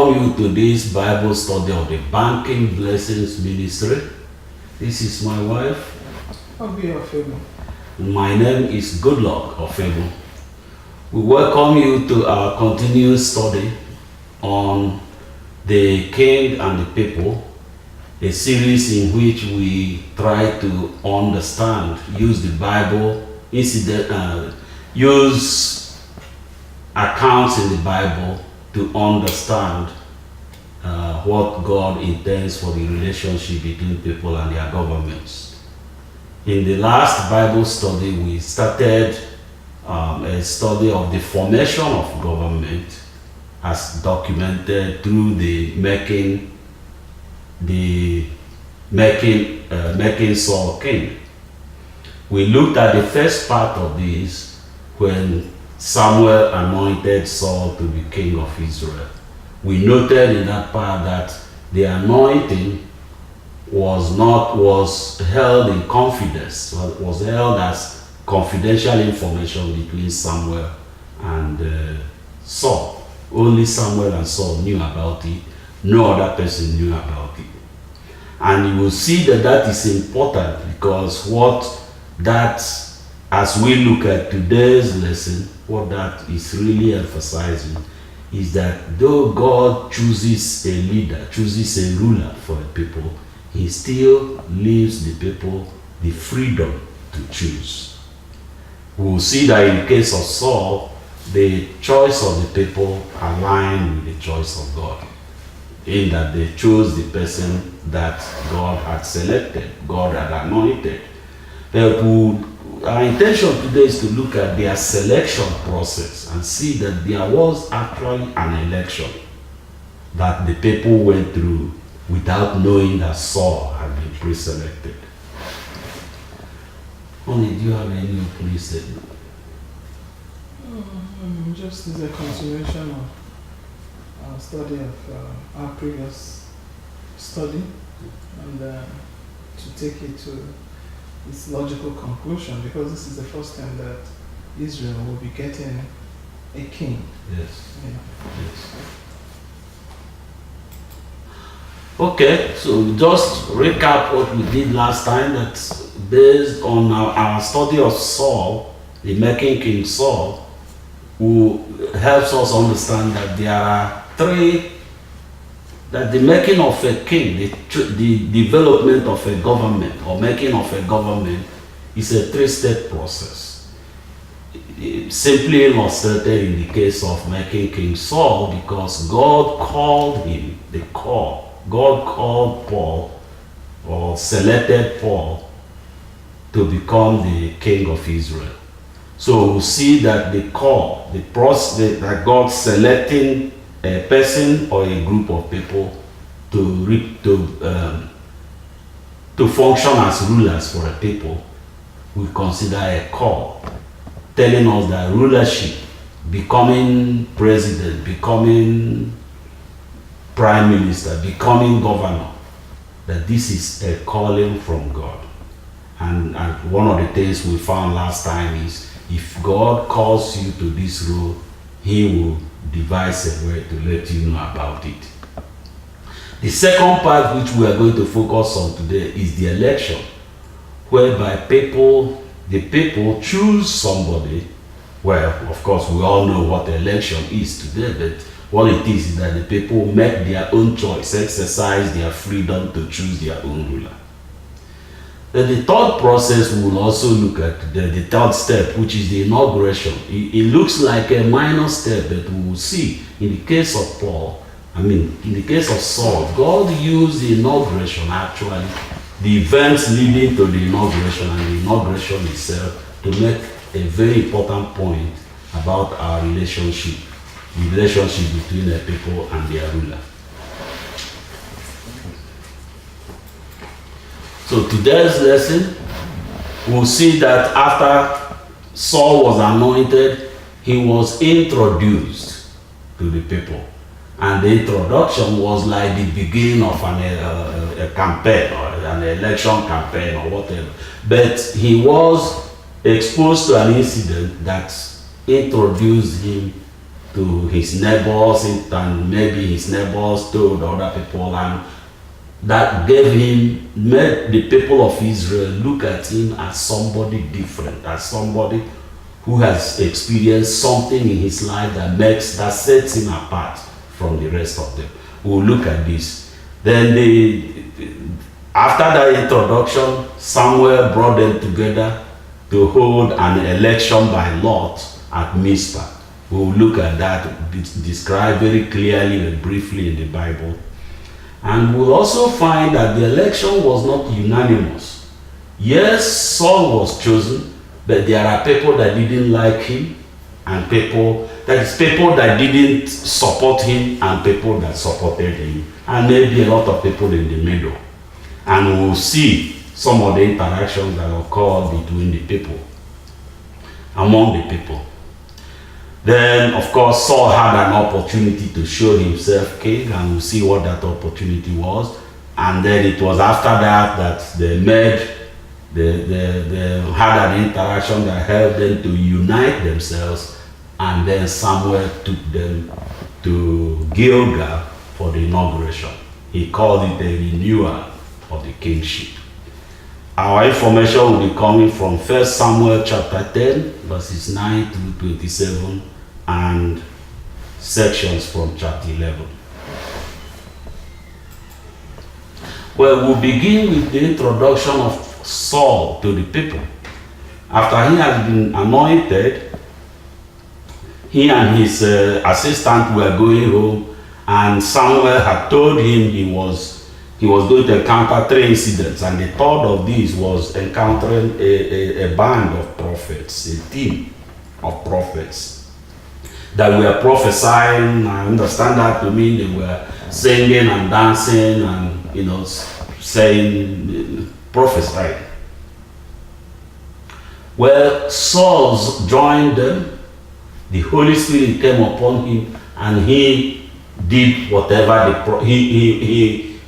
welcome you to this Bible study of the Banking Blessings Ministry. This is my wife. I'll be your favor. My name is Goodluck Ofebo. We welcome you to our continuous study on the King and the People, a series in which we try to understand, use the Bible, use accounts in the Bible to understand what God intends for the relationship between people and their governments. In the last Bible study, we started a study of the formation of government as documented through the making Saul king. We looked at the first part of this when Samuel anointed Saul to be king of Israel. We noted in that part that the anointing was held in confidence, was held as confidential information between Samuel and Saul. Only Samuel and Saul knew about it. No other person knew about it. And you will see that that is important, because as we look at today's lesson, what that is really emphasizing is that though God chooses a leader, chooses a ruler for a people, he still leaves the people the freedom to choose. We will see that in the case of Saul, the choice of the people aligned with the choice of God, in that they chose the person that God had selected, God had anointed. Our intention today is to look at their selection process and see that there was actually an election that the people went through without knowing that Saul had been pre-selected. Honey, do you have any opening statement? Just as a continuation of our study of our previous study, and to take it to its logical conclusion, because this is the first time that Israel will be getting a king. Yes. You know. Yes. Okay, so just recap what we did last time. That based on our study of Saul, the making King Saul, who helps us understand that there are that the making of a king, the development of a government or making of a government is a three-step process. Simply illustrated in the case of making King Saul, because God called him, God called Paul, or selected Paul to become the king of Israel. So we see that the call, the process that God selecting a person or a group of people to function as rulers for a people, we consider a call, telling us that rulership, becoming president, becoming prime minister, becoming governor, that this is a calling from God. And one of the things we found last time is, if God calls you to this role, he will devise a way to let you know about it. The second part, which we are going to focus on today, is the election, whereby the people choose somebody. Well, of course, we all know what the election is today, but what it is that the people make their own choice, exercise their freedom to choose their own ruler. Then the third process we will also look at, the third step, which is the inauguration. It looks like a minor step, but we will see in the case of in the case of Saul, God used the inauguration, actually, the events leading to the inauguration and the inauguration itself, to make a very important point about our relationship, the relationship between the people and their ruler. So today's lesson, we'll see that after Saul was anointed, he was introduced to the people. And the introduction was like the beginning of a campaign or an election campaign or whatever. But he was exposed to an incident that introduced him to his neighbors, and maybe his neighbors told other people, and that made the people of Israel look at him as somebody different, as somebody who has experienced something in his life that sets him apart from the rest of them. We'll look at this. Then after that introduction, Samuel brought them together to hold an election by lot at Mizpah. We'll look at that, described very clearly and briefly in the Bible. And we'll also find that the election was not unanimous. Yes, Saul was chosen, but there are people that didn't like him, and people that didn't support him, and people that supported him, and maybe a lot of people in the middle. And we'll see some of the interactions that occurred between the people, among the people. Then, of course, Saul had an opportunity to show himself king, and we'll see what that opportunity was. And then it was after that they had an interaction that helped them to unite themselves, and then Samuel took them to Gilgal for the inauguration. He called it a renewal of the kingship. Our information will be coming from 1 Samuel chapter 10, verses 9 to 27, and sections from chapter 11. Well, we'll begin with the introduction of Saul to the people. After he has been anointed, he and his assistant were going home, and Samuel had told him he was going to encounter 3 incidents, and the third of these was encountering a band of prophets, a team of prophets that were prophesying. I understand that to mean they were singing and dancing and, saying, prophesying. Well, Saul joined them. The Holy Spirit came upon him, and he did whatever he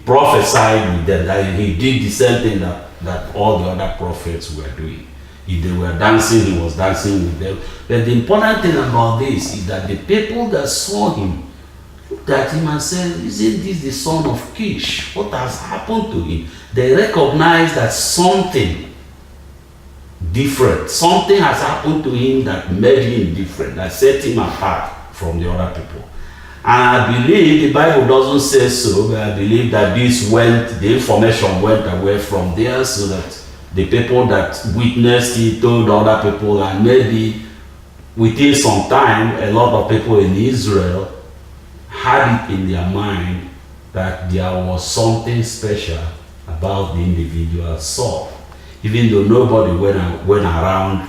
prophesied with them. That he did the same thing that all the other prophets were doing. If they were dancing, he was dancing with them. But the important thing about this is that the people that saw him looked at him and said, "Isn't this the son of Kish? What has happened to him?" They recognized that something different, something has happened to him that made him different, that set him apart from the other people. And I believe, the Bible doesn't say so, but I believe that the information went away from there, so that the people that witnessed it told other people, and maybe within some time, a lot of people in Israel had it in their mind that there was something special about the individual Saul. Even though nobody went around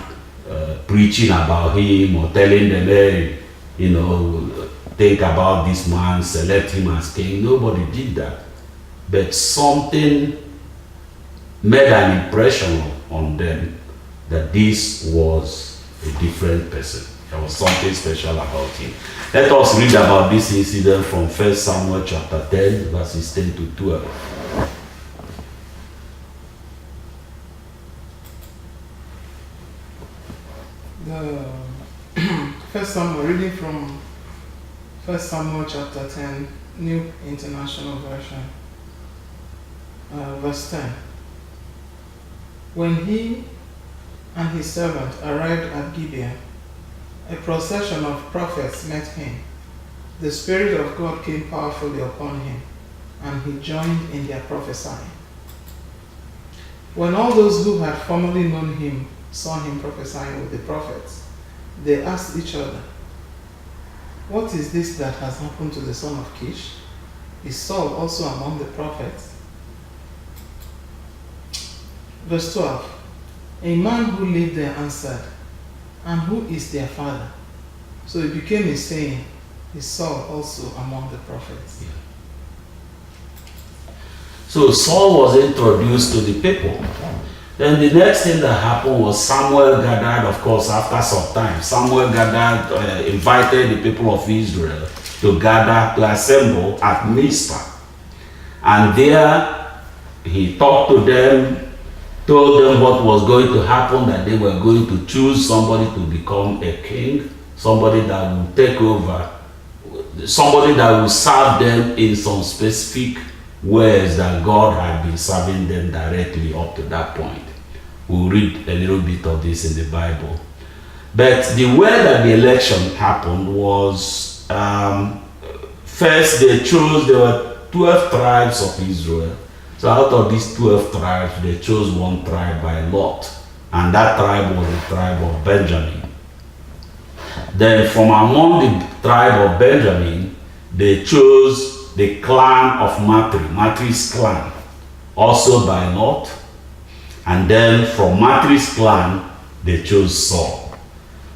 preaching about him or telling them, hey, think about this man, select him as king. Nobody did that. But something made an impression on them that this was a different person. There was something special about him. Let us read about this incident from 1 Samuel chapter 10, verses 10 to 12. First Samuel, reading from 1 Samuel chapter 10, New International Version, verse 10. When he and his servant arrived at Gibeon, a procession of prophets met him. The Spirit of God came powerfully upon him, and he joined in their prophesying. When all those who had formerly known him saw him prophesying with the prophets, they asked each other, "What is this that has happened to the son of Kish? Is Saul also among the prophets?" Verse 12. A man who lived there answered, "And who is their father?" So it became a saying, "Is Saul also among the prophets?" Yeah. So Saul was introduced to the people. Then the next thing that happened was Samuel gathered, of course, after some time. Samuel gathered, invited the people of Israel to gather, to assemble at Mizpah. And there he talked to them, told them what was going to happen, that they were going to choose somebody to become a king somebody that will take over, somebody that will serve them in some specific ways that God had been serving them directly up to that point. We'll read a little bit of this in the Bible. But the way that the election happened was, first there were 12 tribes of Israel. So out of these 12 tribes, they chose one tribe by lot. And that tribe was the tribe of Benjamin. Then from among the tribe of Benjamin, they chose the clan of Matri's clan, also by lot. And then from Matri's clan, they chose Saul.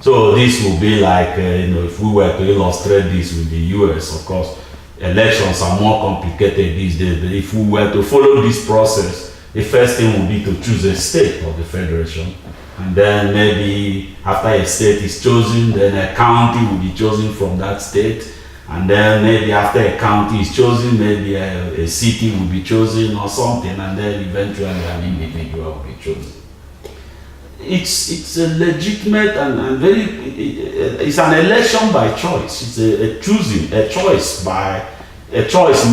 So this will be like, if we were to illustrate this with the US, of course, elections are more complicated these days. But if we were to follow this process, the first thing would be to choose a state of the federation. And then maybe after a state is chosen, then a county will be chosen from that state. And then maybe after a county is chosen, maybe a city will be chosen or something. And then eventually an individual will be chosen. It's a legitimate and very, it's an election by choice. It's a choosing, a choice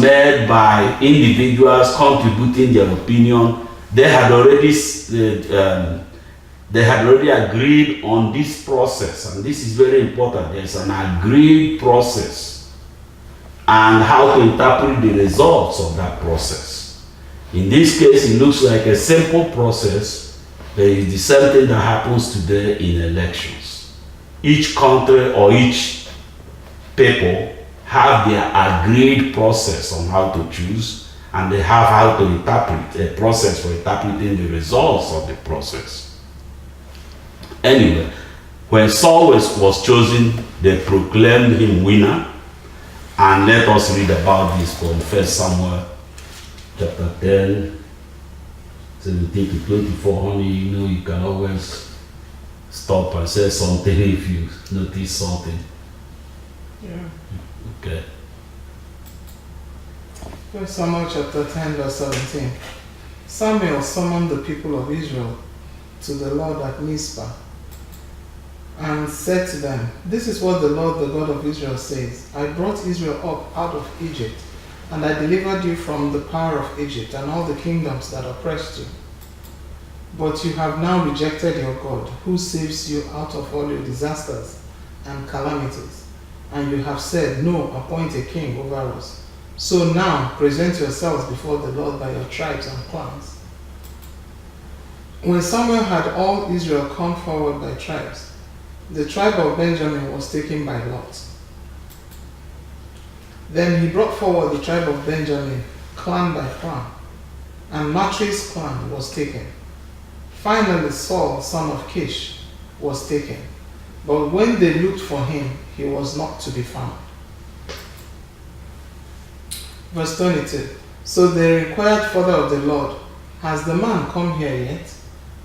made by individuals contributing their opinion. They had already agreed on this process, and this is very important. There's an agreed process and how to interpret the results of that process. In this case, it looks like a simple process. There is the same thing that happens today in elections. Each country or each people have their agreed process on how to choose, and they have how to interpret, a process for interpreting the results of the process. Anyway, when Saul was chosen, they proclaimed him winner. And let us read about this from 1 Samuel chapter 10, 17 to 24. Honey, you can always stop and say something if you notice something. Yeah. Okay. 1 Samuel chapter 10 verse 17. Samuel summoned the people of Israel to the Lord at Mizpah and said to them, "This is what the Lord, the God of Israel says. I brought Israel up out of Egypt, and I delivered you from the power of Egypt and all the kingdoms that oppressed you. But you have now rejected your God, who saves you out of all your disasters and calamities. And you have said, 'No, appoint a king over us.' So now present yourselves before the Lord by your tribes and clans." When Samuel had all Israel come forward by tribes, the tribe of Benjamin was taken by lot. Then he brought forward the tribe of Benjamin, clan by clan, and Matri's clan was taken. Finally Saul, son of Kish, was taken. But when they looked for him, he was not to be found. Verse 22. So they inquired further of the Lord, "Has the man come here yet?"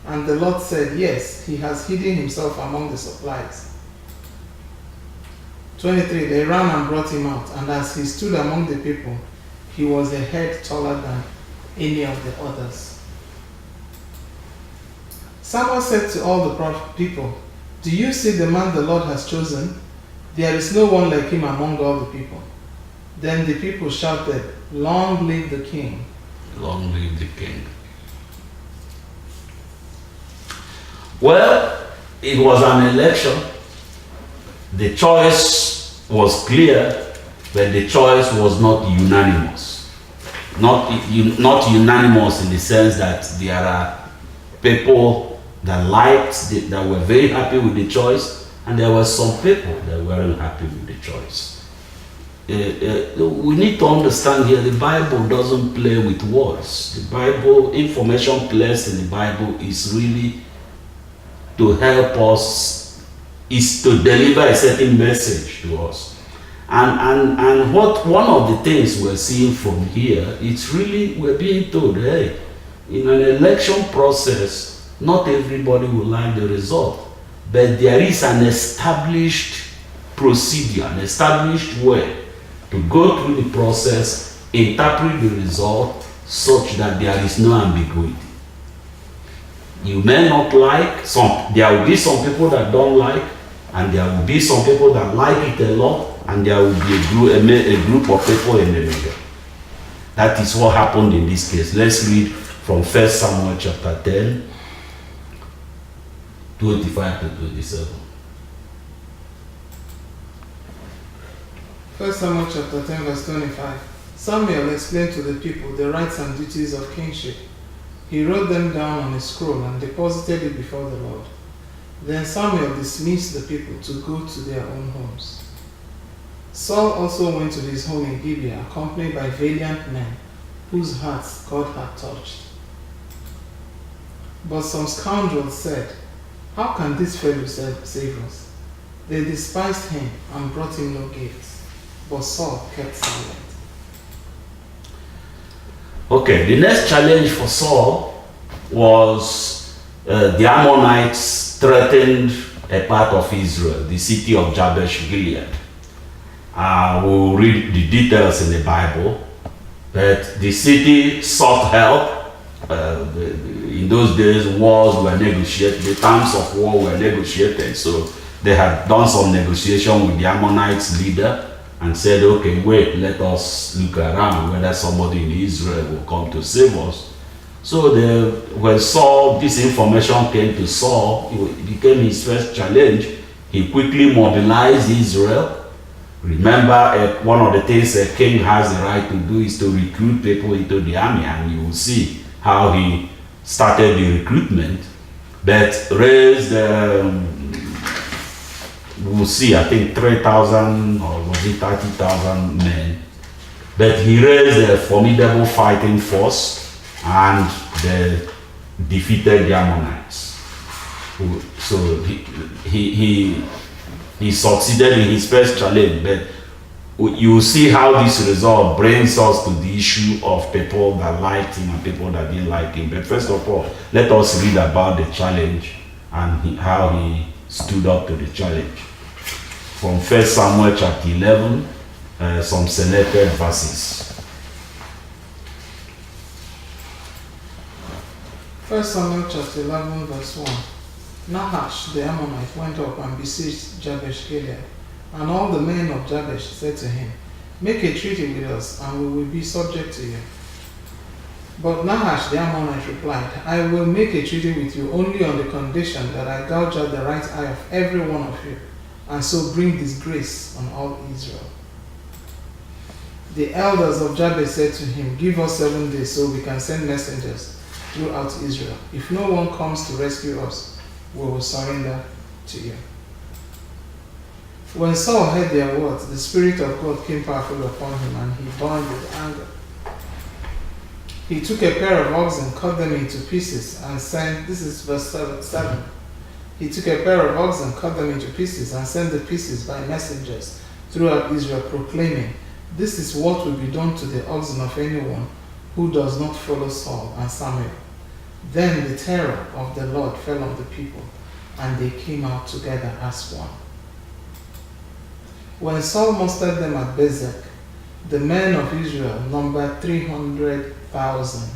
And the Lord said, "Yes, he has hidden himself among the supplies." 23. They ran and brought him out, and as he stood among the people, he was a head taller than any of the others. Samuel said to all the people, "Do you see the man the Lord has chosen? There is no one like him among all the people." Then the people shouted, "Long live the king!" Long live the king. Well, it was an election. The choice was clear, but the choice was not unanimous. Not unanimous in the sense that there are people that that were very happy with the choice, and there were some people that weren't happy with the choice. We need to understand here, the Bible doesn't play with words. The Bible, information placed in the Bible is really to help us, is to deliver a certain message to us. And what one of the things we're seeing from here, it's really, we're being told, hey, in an election process, not everybody will like the result, but there is an established procedure, an established way to go through the process, interpret the result such that there is no ambiguity. You may not like there will be some people that don't like and there will be some people that like it a lot, and there will be a group of people in the middle. That is what happened in this case. Let's read from 1 Samuel chapter 10, 25 to 27. 1 Samuel chapter 10 verse 25. Samuel explained to the people the rights and duties of kingship. He wrote them down on a scroll and deposited it before the Lord. Then Samuel dismissed the people to go to their own homes. Saul also went to his home in Gibeah, accompanied by valiant men, whose hearts God had touched. But some scoundrels said, "How can this fellow save us?" They despised him and brought him no gifts. But Saul kept silent. Okay, the next challenge for Saul was the Ammonites threatened a part of Israel, the city of Jabesh Gilead. We'll read the details in the Bible, but the city sought help. In those days, wars were negotiated, the terms of war were negotiated, so they had done some negotiation with the Ammonites leader and said, okay, wait, let us look around whether somebody in Israel will come to save us. So when Saul, this information came to Saul, it became his first challenge. He quickly mobilized Israel. Remember, one of the things a king has the right to do is to recruit people into the army, and you will see how he started the recruitment, but raised, we'll see, I think 3,000 or was it 30,000 men. But he raised a formidable fighting force and they defeated the Ammonites. So he succeeded in his first challenge, but you see how this result brings us to the issue of people that liked him and people that didn't like him. But first of all, let us read about the challenge and how he stood up to the challenge. From 1 Samuel chapter 11, some selected verses. 1 Samuel chapter 11 verse 1. Nahash the Ammonite went up and besieged Jabesh Gilead, and all the men of Jabesh said to him, "Make a treaty with us, and we will be subject to you." But Nahash the Ammonite replied, "I will make a treaty with you only on the condition that I gouge out the right eye of every one of you, and so bring disgrace on all Israel." The elders of Jabesh said to him, "Give us 7 days so we can send messengers throughout Israel. If no one comes to rescue us, we will surrender to you." When Saul heard their words, the Spirit of God came powerfully upon him, and he burned with anger. He took a pair of oxen, cut them into pieces, and sent, this is verse 7. He took a pair of oxen, cut them into pieces, and sent the pieces by messengers throughout Israel, proclaiming, "This is what will be done to the oxen of anyone who does not follow Saul and Samuel." Then the terror of the Lord fell on the people, and they came out together as one. When Saul mustered them at Bezek, the men of Israel numbered 300,000,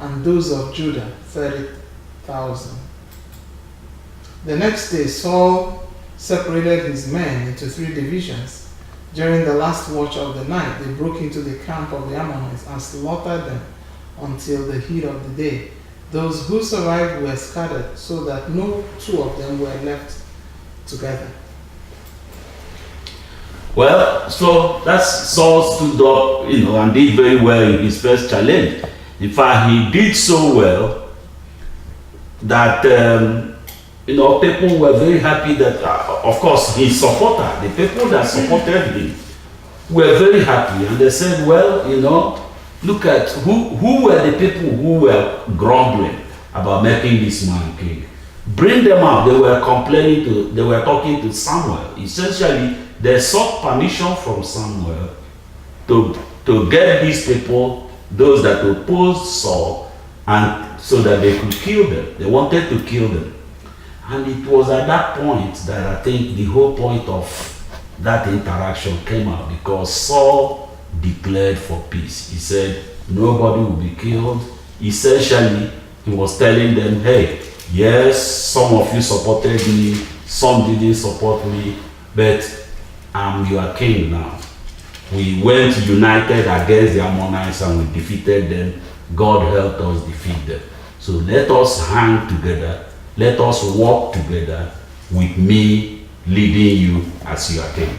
and those of Judah 30,000. The next day Saul separated his men into 3 divisions. During the last watch of the night, they broke into the camp of the Ammonites and slaughtered them until the heat of the day. Those who survived were scattered, so that no 2 of them were left together. Well, so that's Saul stood up, and did very well in his first challenge. In fact, he did so well that, people were very happy that, of course, his supporter, the people that supported him, were very happy. And they said, well, look at who were the people who were grumbling about making this man king. Bring them out. They were they were talking to Samuel. Essentially, they sought permission from Samuel to get these people, those that opposed Saul, and so that they could kill them. They wanted to kill them. And it was at that point that I think the whole point of that interaction came out, because Saul declared for peace. He said, nobody will be killed. Essentially, he was telling them, hey, yes, some of you supported me, some didn't support me, but I'm your king now. We went united against the Ammonites and we defeated them. God helped us defeat them. So let us hang together. Let us walk together with me leading you as your king.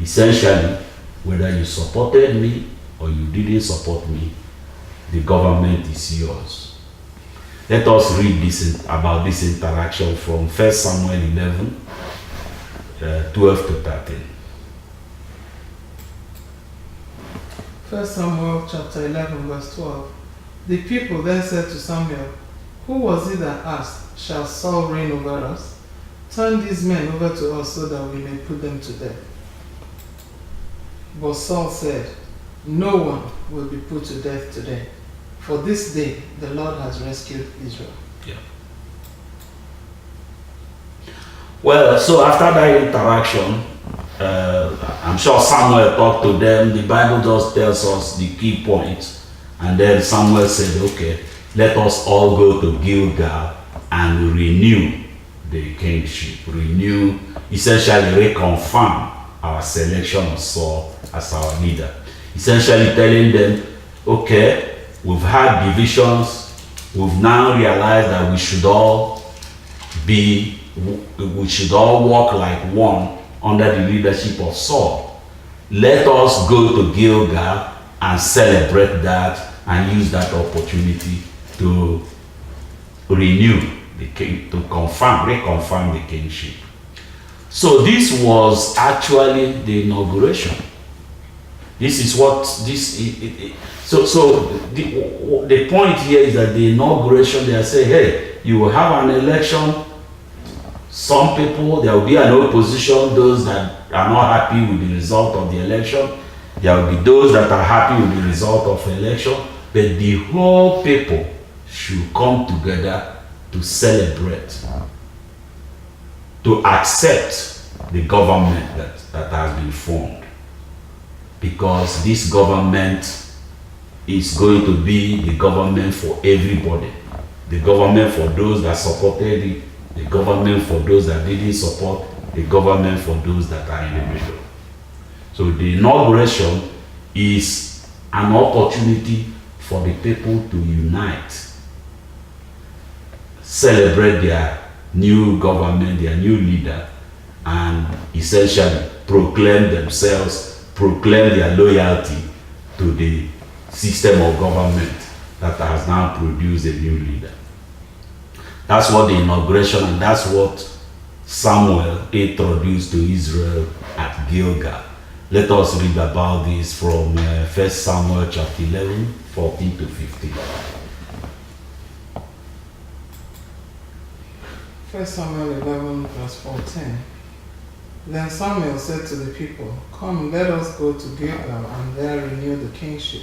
Essentially, whether you supported me or you didn't support me, the government is yours. Let us read this about this interaction from 1 Samuel 11, 12 to 13. 1 Samuel chapter 11 verse 12. The people then said to Samuel, "Who was it that asked, 'Shall Saul reign over us?' Turn these men over to us so that we may put them to death." But Saul said, "No one will be put to death today, for this day the Lord has rescued Israel." Yeah. Well, so after that interaction, I'm sure Samuel talked to them. The Bible just tells us the key points. And then Samuel said, okay, let us all go to Gilgal and renew the kingship. Renew, essentially reconfirm our selection of Saul as our leader. Essentially telling them, okay, we've had divisions. We've now realized that we should all walk like one under the leadership of Saul. Let us go to Gilgal and celebrate that and use that opportunity to renew the king, to reconfirm the kingship. So this was actually the inauguration. This is what this. The point here is that the inauguration, they are saying, hey, you will have an election. Some people, there will be an opposition, those that are not happy with the result of the election. There will be those that are happy with the result of the election. But the whole people should come together to celebrate, to accept the government that has been formed. Because this government is going to be the government for everybody. The government for those that supported it, the government for those that didn't support, the government for those that are in the middle. So the inauguration is an opportunity for the people to unite, celebrate their new government, their new leader, and essentially proclaim themselves, proclaim their loyalty to the system of government that has now produced a new leader. That's what the inauguration, and that's what Samuel introduced to Israel at Gilgal. Let us read about this from 1 Samuel chapter 11, 14 to 15. 1 Samuel 11 verse 14. Then Samuel said to the people, "Come, let us go to Gilgal and there renew the kingship."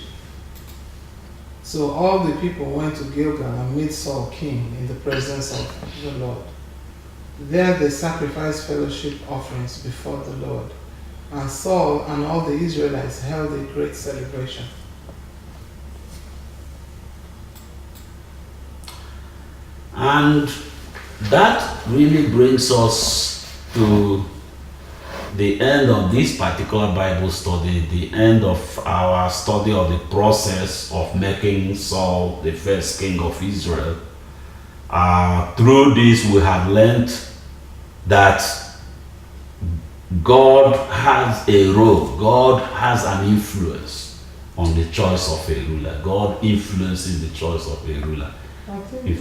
So all the people went to Gilgal and made Saul king in the presence of the Lord. There they sacrificed fellowship offerings before the Lord. And Saul and all the Israelites held a great celebration. And that really brings us to the end of this particular Bible study, the end of our study of the process of making Saul the first king of Israel. Through this, we have learned that God has a role, God has an influence on the choice of a ruler. God influences the choice of a ruler. I think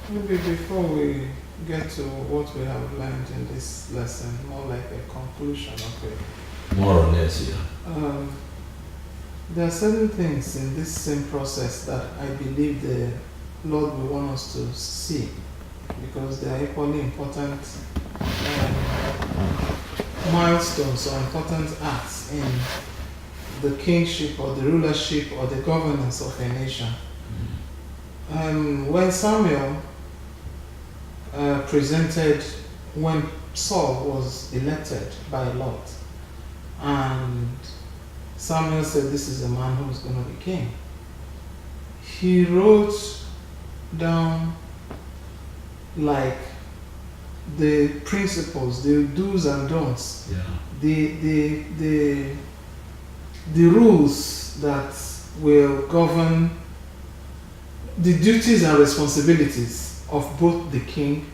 maybe before we get to what we have learned in this lesson, more like a conclusion of it. More or less, yeah. There are certain things in this same process that I believe the Lord will want us to see, because they are equally important milestones or important acts in the kingship or the rulership or the governance of a nation. When Samuel when Saul was elected by Lot, and Samuel said, "This is a man who is going to be king," he wrote down like the principles, the do's and don'ts, Yeah. the rules that will govern the duties and responsibilities of both the king,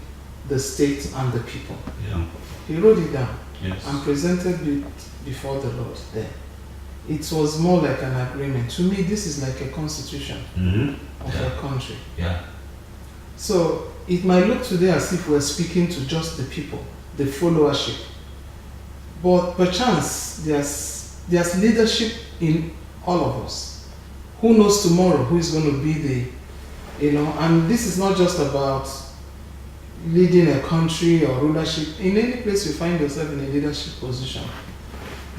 the state, and the people. Yeah. He wrote it down Yes. and presented it before the Lord there. It was more like an agreement. To me, this is like a constitution of Yeah. a country. Yeah. So it might look today as if we're speaking to just the people, the followership. But perchance there's leadership in all of us. Who knows tomorrow who is going to be and this is not just about leading a country or rulership. In any place you find yourself in a leadership position,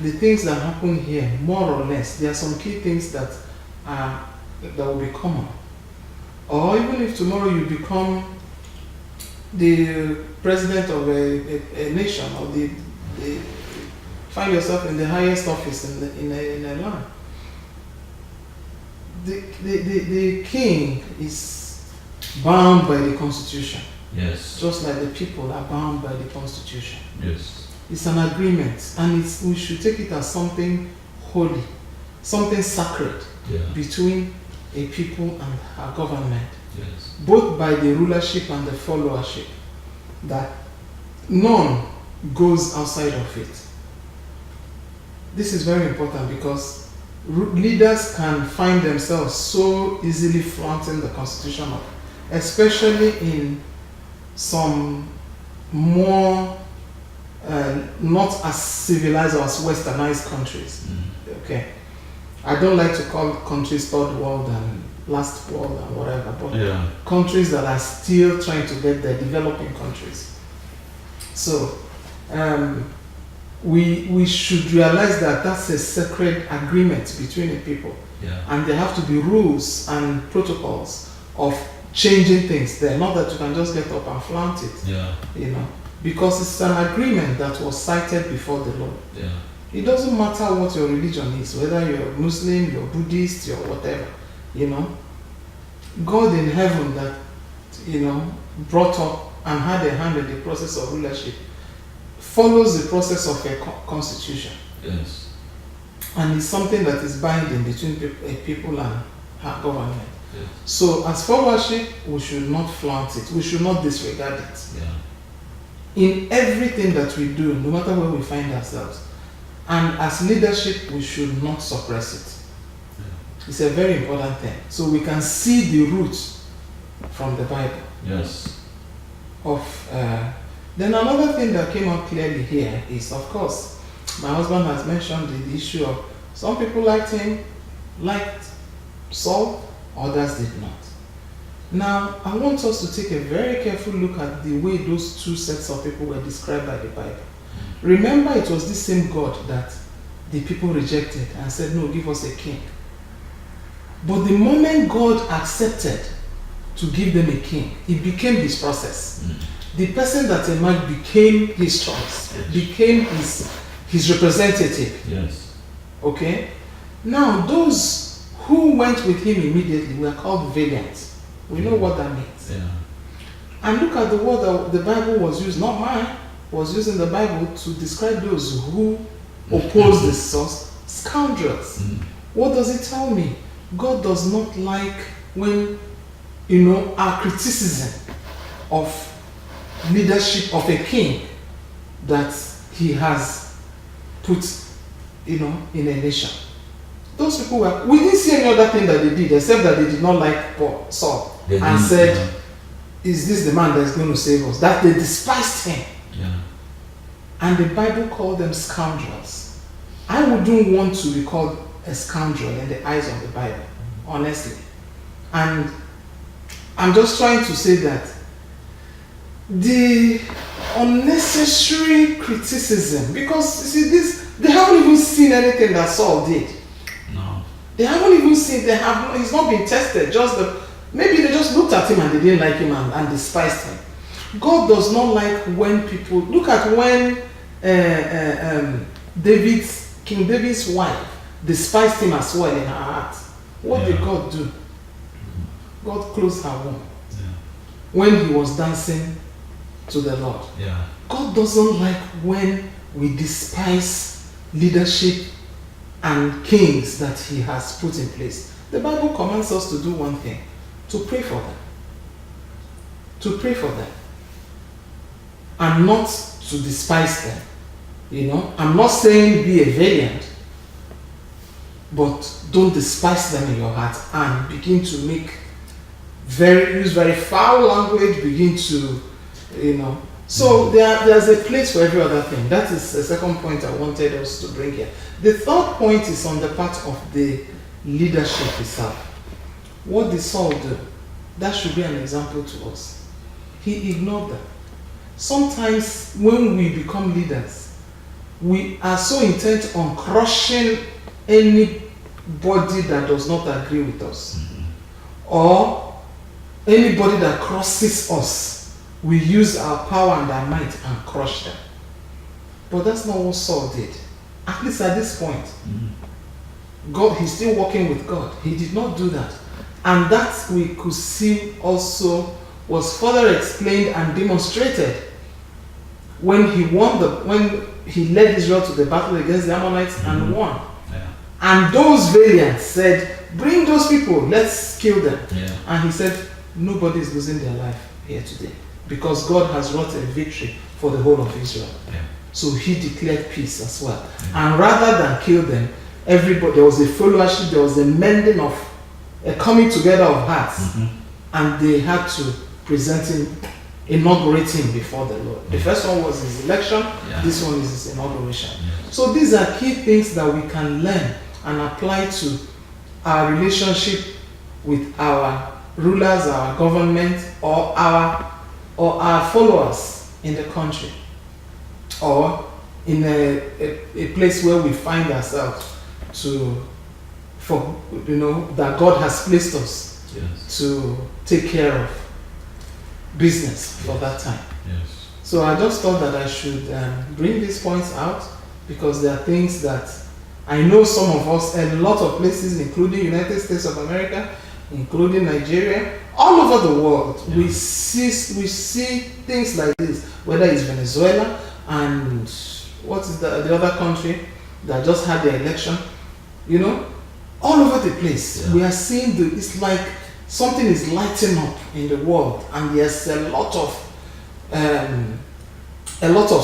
the things that happen here, more or less, there are some key things that will be common. Or even if tomorrow you become the president of a nation, or find yourself in the highest office in a land, the king is bound by the constitution. Yes. Just like the people are bound by the constitution. Yes. It's an agreement, and we should take it as something holy, something sacred between a people and our government. Yes. Both by the rulership and the followership, that none goes outside of it. This is very important because leaders can find themselves so easily flaunting the constitution, especially in some more not as civilized or as westernized countries. Okay, I don't like to call countries third world and last world and whatever, but countries that are still trying to get there, developing countries. So we should realize that that's a sacred agreement between the people, and there have to be rules and protocols of changing things there. Not that you can just get up and flaunt it, because it's an agreement that was cited before the Lord. It doesn't matter what your religion is, whether you're Muslim, you're Buddhist, you're whatever. God in heaven that brought up and had a hand in the process of rulership follows the process of a constitution. Yes. And it's something that is binding between a people and our government. Yes. So as followership, we should not flaunt it. We should not disregard it. In everything that we do, no matter where we find ourselves. And as leadership, we should not suppress it. It's a very important thing. So we can see the roots from the Bible. Yes. Then another thing that came out clearly here is, of course, my husband has mentioned the issue of some people liked Saul, others did not. Now, I want us to take a very careful look at the way those two sets of people were described by the Bible. Remember, it was the same God that the people rejected and said, no, give us a king. But the moment God accepted to give them a king, it became his process. The person that emerged became his choice, became his representative. Yes. Okay? Now, those who went with him immediately were called valiant. We know what that means. And look at the word that the Bible was used, not mine, was used in the Bible to describe those who oppose the source, scoundrels. What does it tell me? God does not like when, our criticism of leadership of a king that he has put, in a nation. Those people we didn't see any other thing that they did except that they did not like Saul and said, is this the man that's going to save us? That they despised him. And the Bible called them scoundrels. I wouldn't want to be called a scoundrel in the eyes of the Bible, honestly. And I'm just trying to say that the unnecessary criticism, because you see they haven't even seen anything that Saul did. No. They haven't even seen, he's not been tested, maybe they just looked at him and they didn't like him and despised him. God does not like when people, look at when King David's wife despised him as well in her heart. What did God do? God closed her womb. When he was dancing to the Lord. Yeah. God doesn't like when we despise leadership and kings that he has put in place. The Bible commands us to do one thing, to pray for them. To pray for them. And not to despise them. You know, I'm not saying be a valiant, but don't despise them in your heart and begin to use very foul language, begin to, you know. So there's a place for every other thing. That is the second point I wanted us to bring here. The third point is on the part of the leadership itself. What did Saul do? That should be an example to us. He ignored them. Sometimes when we become leaders, we are so intent on crushing anybody that does not agree with us, or anybody that crosses us. We use our power and our might and crush them. But that's not what Saul did. At least at this point. God, he's still working with God. He did not do that. And that we could see also was further explained and demonstrated when he led Israel to the battle against the Ammonites and won. Yeah. And those valiants said, bring those people, let's kill them. Yeah. And he said, nobody is losing their life here today, because God has wrought a victory for the whole of Israel. Yeah. So he declared peace as well. And rather than kill them, there was a fellowship, there was a mending of, a coming together of hearts. And they had to present him, inaugurate him before the Lord. The first one was his election, this one is his inauguration. So these are key things that we can learn and apply to our relationship with our rulers, our government, or our followers in the country, or in a place where we find ourselves that God has placed us to take care of business for that time. So I just thought that I should bring these points out, because there are things that I know some of us, a lot of places, including United States of America, including Nigeria, all over the world, we see things like this, whether it's Venezuela and what is the other country that just had their election, all over the place. We are seeing it's like something is lighting up in the world, and there's a lot of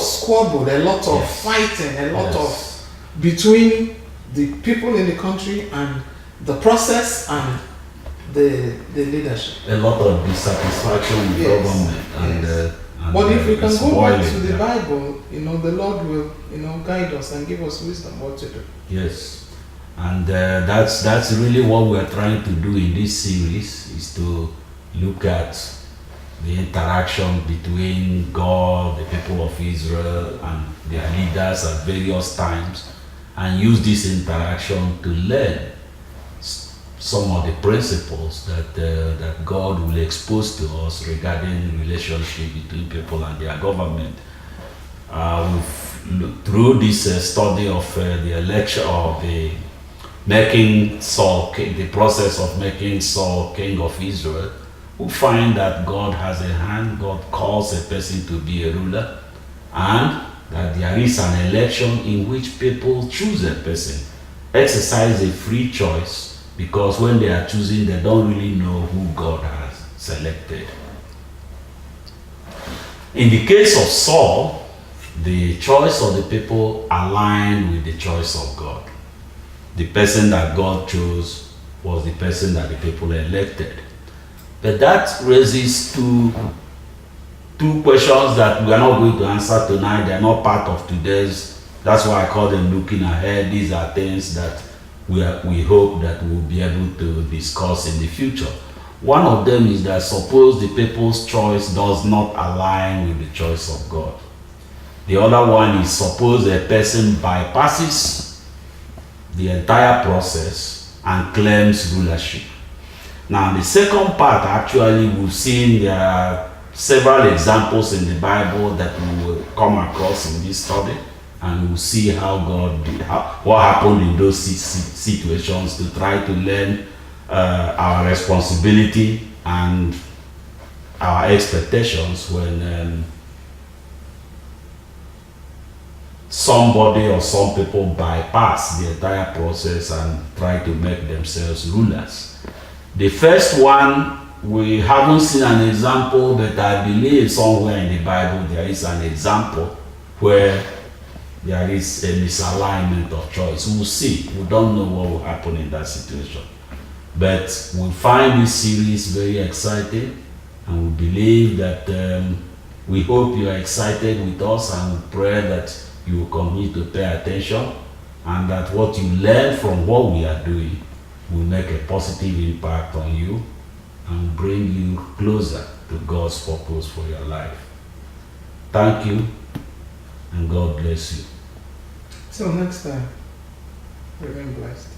squabble, a lot of fighting, a lot of between the people in the country and the process and the leadership. A lot of dissatisfaction with government but if we can go back to the Bible, the Lord will, guide us and give us wisdom what to do. Yes, and that's really what we're trying to do in this series, is to look at the interaction between God, the people of Israel, and their leaders at various times, and use this interaction to learn some of the principles that God will expose to us regarding relationship between people and their government. Through this study of the election of making Saul king, the process of making Saul king of Israel, we find that God has a hand. God calls a person to be a ruler, and that there is an election in which people choose a person, exercise a free choice, because when they are choosing, they don't really know who God has selected. In the case of Saul, the choice of the people aligned with the choice of God. The person that God chose was the person that the people elected. But that raises two questions that we are not going to answer tonight. They are not part of today's. That's why I call them looking ahead. These are things that we hope that we'll be able to discuss in the future. One of them is that suppose the people's choice does not align with the choice of God. The other one is suppose a person bypasses the entire process and claims rulership. Now, the second part, actually, we've seen there are several examples in the Bible that we will come across in this study, and we'll see how God did, what happened in those situations, to try to learn our responsibility and our expectations when somebody or some people bypass the entire process and try to make themselves rulers. The first one, we haven't seen an example, but I believe somewhere in the Bible there is an example where there is a misalignment of choice. We'll see. We don't know what will happen in that situation. But we find this series very exciting, and we believe that we hope you are excited with us, and we pray that you will continue to pay attention, and that what you learn from what we are doing will make a positive impact on you and bring you closer to God's purpose for your life. Thank you, and God bless you. Till next time, remain blessed.